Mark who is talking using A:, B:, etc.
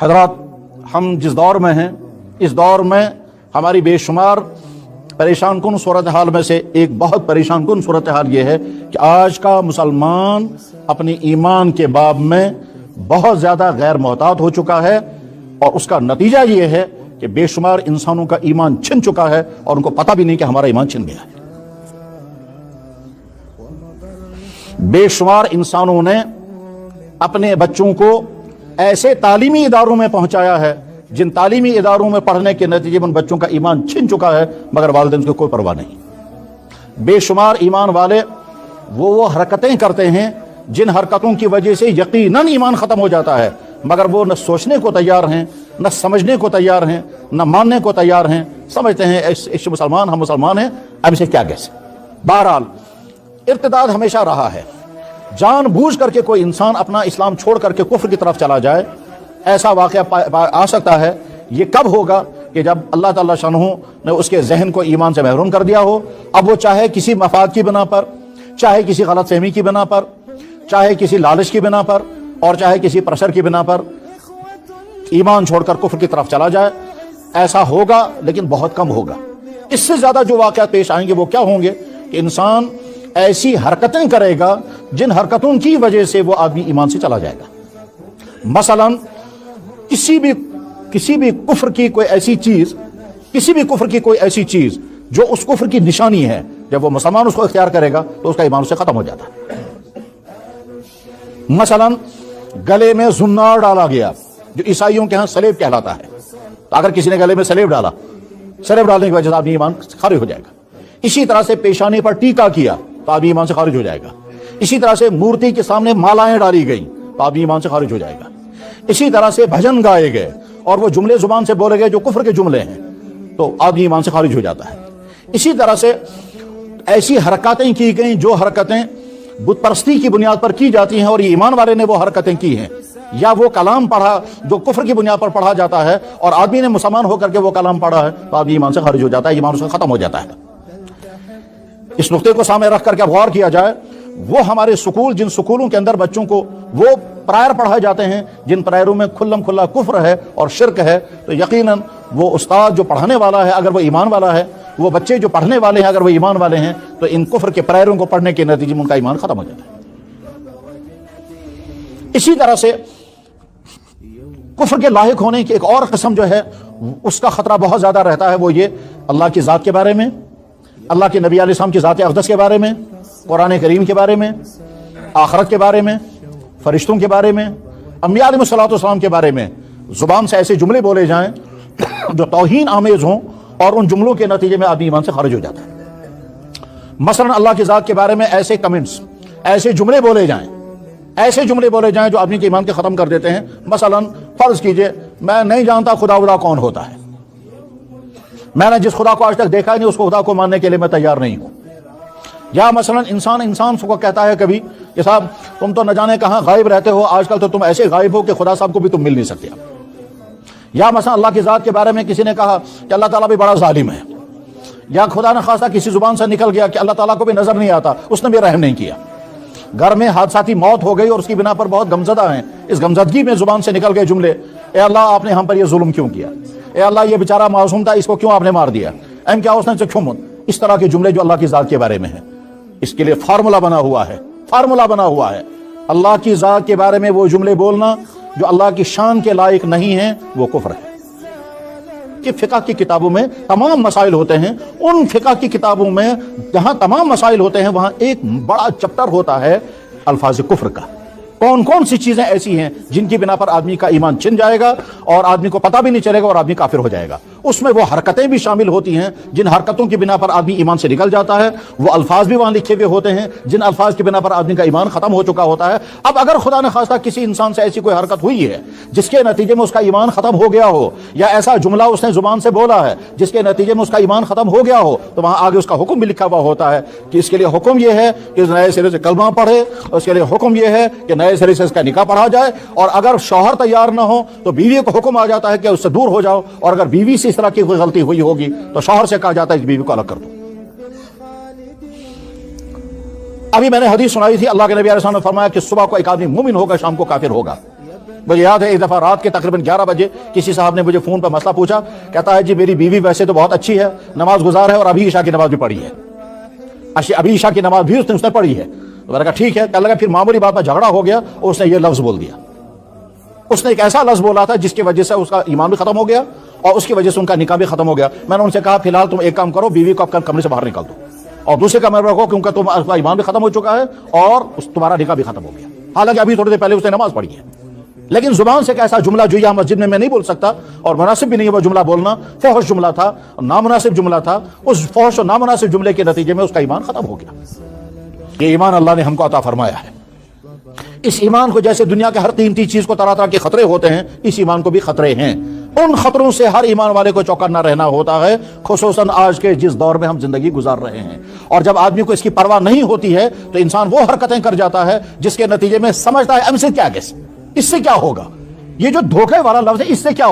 A: حضرات، ہم جس دور میں ہیں اس دور میں ہماری بے شمار پریشان کن صورتحال میں سے ایک بہت پریشان کن صورتحال یہ ہے کہ آج کا مسلمان اپنی ایمان کے باب میں بہت زیادہ غیر محتاط ہو چکا ہے، اور اس کا نتیجہ یہ ہے کہ بے شمار انسانوں کا ایمان چھن چکا ہے اور ان کو پتہ بھی نہیں کہ ہمارا ایمان چھن گیا ہے۔ بے شمار انسانوں نے اپنے بچوں کو ایسے تعلیمی اداروں میں پہنچایا ہے جن تعلیمی اداروں میں پڑھنے کے نتیجے میں ان بچوں کا ایمان چھن چکا ہے، مگر والدین کو کوئی پرواہ نہیں۔ بے شمار ایمان والے وہ حرکتیں کرتے ہیں جن حرکتوں کی وجہ سے یقیناً ایمان ختم ہو جاتا ہے، مگر وہ نہ سوچنے کو تیار ہیں، نہ سمجھنے کو تیار ہیں، نہ ماننے کو تیار ہیں۔ سمجھتے ہیں اس مسلمان، ہم مسلمان ہیں، اب اسے کیا کہہ سکتے۔ بہرحال ارتداد ہمیشہ رہا ہے۔ جان بوجھ کر کے کوئی انسان اپنا اسلام چھوڑ کر کے کفر کی طرف چلا جائے، ایسا واقعہ آ سکتا ہے۔ یہ کب ہوگا؟ کہ جب اللہ تعالیٰ شانہ نے اس کے ذہن کو ایمان سے محروم کر دیا ہو۔ اب وہ چاہے کسی مفاد کی بنا پر، چاہے کسی غلط فہمی کی بنا پر، چاہے کسی لالچ کی بنا پر، اور چاہے کسی پریشر کی بنا پر ایمان چھوڑ کر کفر کی طرف چلا جائے۔ ایسا ہوگا لیکن بہت کم ہوگا۔ اس سے زیادہ جو واقعات پیش آئیں گے وہ کیا ہوں گے کہ انسان ایسی حرکتیں کرے گا جن حرکتوں کی وجہ سے وہ آدمی ایمان سے چلا جائے گا۔ مثلا کسی بھی کفر کی کوئی ایسی چیز جو اس کفر کی نشانی ہے، جب وہ مسلمان اس کو اختیار کرے گا تو اس کا ایمان سے ختم ہو جاتا ہے۔ مثلا گلے میں زنار ڈالا گیا، جو عیسائیوں کے ہاں سلیب کہلاتا ہے، تو اگر کسی نے گلے میں سلیب ڈالنے کی وجہ سے آدمی ایمان خارج ہو جائے گا۔ اسی طرح سے پیشانی پر ٹیکا کیا تو آدمی ایمان سے خارج ہو جائے گا۔ اسی طرح سے مورتی کے سامنے مالائیں ڈالی گئیں تو آدمی ایمان سے خارج ہو جائے گا۔ اسی طرح سے بھجن گائے گئے اور وہ جملے زبان سے بولے گئے جو کفر کے جملے ہیں تو آدمی ایمان سے خارج ہو جاتا ہے۔ اسی طرح سے ایسی حرکاتیں کی گئیں جو حرکتیں بت پرستی کی بنیاد پر کی جاتی ہیں، اور یہ ایمان والے نے وہ حرکتیں کی ہیں، یا وہ کلام پڑھا جو کفر کی بنیاد پر پڑھا جاتا ہے اور آدمی نے مسلمان ہو کر کے وہ کلام پڑھا ہے تو آدمی ایمان سے خارج ہو جاتا ہے، ایمان اس کا ختم ہو جاتا ہے۔ اس نقطے کو سامنے رکھ کر کے غور کیا جائے، وہ ہمارے سکول، جن سکولوں کے اندر بچوں کو وہ پرائر پڑھائے جاتے ہیں جن پرائروں میں کھلم کھلا کفر ہے اور شرک ہے، تو یقیناً وہ استاد جو پڑھانے والا ہے اگر وہ ایمان والا ہے، وہ بچے جو پڑھنے والے ہیں اگر وہ ایمان والے ہیں، تو ان کفر کے پرائروں کو پڑھنے کے نتیجے میں ان کا ایمان ختم ہو جاتا ہے۔ اسی طرح سے کفر کے لاحق ہونے کی ایک اور قسم جو ہے اس کا خطرہ بہت زیادہ رہتا ہے، وہ یہ اللہ کی ذات کے بارے میں، اللہ کے نبی علیہ السلام کی ذات اقدس کے بارے میں، قرآن کریم کے بارے میں، آخرت کے بارے میں، فرشتوں کے بارے میں، انبیاء علیہ الصلوۃ والسلام کے بارے میں زبان سے ایسے جملے بولے جائیں جو توہین آمیز ہوں، اور ان جملوں کے نتیجے میں آدمی ایمان سے خارج ہو جاتا ہے۔ مثلا اللہ کی ذات کے بارے میں ایسے کمنٹس، ایسے جملے بولے جائیں جو آدمی کے ایمان کے ختم کر دیتے ہیں۔ مثلا فرض کیجئے میں نہیں جانتا خدا کون ہوتا ہے، میں نے جس خدا کو آج تک دیکھا نہیں اس کو خدا کو ماننے کے لیے میں تیار نہیں ہوں۔ یا مثلا انسان کو کہتا ہے کبھی کہ صاحب تم تو نہ جانے کہاں غائب رہتے ہو، آج کل تو تم ایسے غائب ہو کہ خدا صاحب کو بھی تم مل نہیں سکتے۔ یا مثلا اللہ کی ذات کے بارے میں کسی نے کہا کہ اللہ تعالیٰ بھی بڑا ظالم ہے، یا خدا نہ خواستہ کسی زبان سے نکل گیا کہ اللہ تعالیٰ کو بھی نظر نہیں آتا، اس نے بھی رحم نہیں کیا۔ گھر میں حادثاتی موت ہو گئی اور اس کی بنا پر بہت غمزدہ ہیں، اس غمزدگی میں زبان سے نکل گئے جملے، اے اللہ آپ نے ہم پر یہ ظلم کیوں کیا، اے اللہ یہ بیچارہ معصوم تھا اس کو کیوں آپ نے مار دیا، کیا اس نے کیوں؟ اس طرح کے جملے جو اللہ کی ذات کے بارے میں ہیں، اس کے لیے فارمولا بنا ہوا ہے۔ اللہ کی ذات کے بارے میں وہ جملے بولنا جو اللہ کی شان کے لائق نہیں ہیں وہ کفر ہے۔ کہ فقہ کی کتابوں میں تمام مسائل ہوتے ہیں، ان فقہ کی کتابوں میں جہاں تمام مسائل ہوتے ہیں وہاں ایک بڑا چپٹر ہوتا ہے الفاظ کفر کا۔ کون سی چیزیں ایسی ہیں جن کی بنا پر آدمی کا ایمان چھن جائے گا اور آدمی کو پتہ بھی نہیں چلے گا اور آدمی کافر ہو جائے گا۔ اس میں وہ حرکتیں بھی شامل ہوتی ہیں جن حرکتوں کی بنا پر آدمی ایمان سے نکل جاتا ہے، وہ الفاظ بھی وہاں لکھے ہوئے ہوتے ہیں جن الفاظ کی بنا پر آدمی کا ایمان ختم ہو چکا ہوتا ہے۔ اب اگر خدا نہ خواستہ کسی انسان سے ایسی کوئی حرکت ہوئی ہے جس کے نتیجے میں اس کا ایمان ختم ہو گیا ہو، یا ایسا جملہ اس نے زبان سے بولا ہے جس کے نتیجے میں اس کا ایمان ختم ہو گیا ہو، تو وہاں آگے اس کا حکم بھی لکھا ہوا ہوتا ہے کہ اس کے لیے حکم یہ ہے کہ نئے سرے سے کلمہ پڑھے، اس کے لیے حکم یہ ہے کہ نئے سرے سے اس کا نکاح پڑھا جائے، اور اگر شوہر تیار نہ ہو تو بیوی کو حکم آ جاتا ہے کہ اس سے دور ہو جاؤ، اور اگر بیوی سے اس طرح کی کوئی غلطی ہوئی ہوگی تو شوہر سے کہا جاتا ہے کہ بیوی کو الگ کر دو۔ ابھی میں نے حدیث سنائی تھی، اللہ کے نبی علیہ السلام نے فرمایا کہ صبح کو ایک آدمی مومن ہوگا، شام کو کافر ہوگا۔ مجھے یاد ہے ایک دفعہ رات کے تقریباً 11 بجے کسی صاحب نے مجھے فون پر مسئلہ پوچھا، کہتا ہے جی میری بیوی ویسے تو بہت اچھی ہے، نماز گزار ہے، اور ابھی عشاء کی نماز بھی پڑھی ہے، ابھی عشاء کی نماز بھی اس نے پڑھی ہے۔ میں نے کہا ٹھیک ہے۔ کہنے لگا پھر معمولی بات پر جھگڑا ہو گیا اور اس نے یہ لفظ بول دیا، اس نے ایک ایسا لفظ بولا تھا جس کی وجہ سے اس کا ایمان بھی ختم ہو گیا اور اس کی وجہ سے ان کا نکاح بھی ختم ہو گیا۔ میں نے ان سے کہا فی الحال تم ایک کام کرو، بیوی کو کمرے سے باہر نکال دو اور دوسرے کمرے میں رکھو، کیونکہ تمہارا ایمان بھی ختم ہو چکا ہے اور تمہارا نکاح بھی ختم ہو گیا۔ حالانکہ ابھی تھوڑی دیر پہلے اس نے نماز پڑھی ہے، لیکن زبان سے ایک ایسا جملہ جو یہاں مسجد میں نہیں بول سکتا اور مناسب بھی نہیں ہے وہ جملہ بولنا، فحش جملہ تھا، نامناسب جملہ تھا، اس فحش اور نامناسب جملے کے نتیجے میں اس کا ایمان ختم ہو گیا۔ یہ ایمان اللہ نے ہم کو عطا فرمایا ہے۔ اس ایمان کو جیسے دنیا کے ہر قیمتی چیز کو طرح طرح کے خطرے ہوتے ہیں، اس ایمان کو بھی خطرے ہیں۔ ان خطروں سے ہر ایمان والے کو چوکنا رہنا ہوتا ہے، خصوصاً آج کے جس دور میں ہم زندگی گزار رہے ہیں۔ اور جب آدمی کو اس کی پرواہ نہیں ہوتی ہے تو انسان وہ حرکتیں کر جاتا ہے جس کے نتیجے میں سمجھتا ہے اب سے کیا، اس سے کیا ہوگا، یہ جو دھوکے والا لفظ ہے اس سے کیا ہوگا۔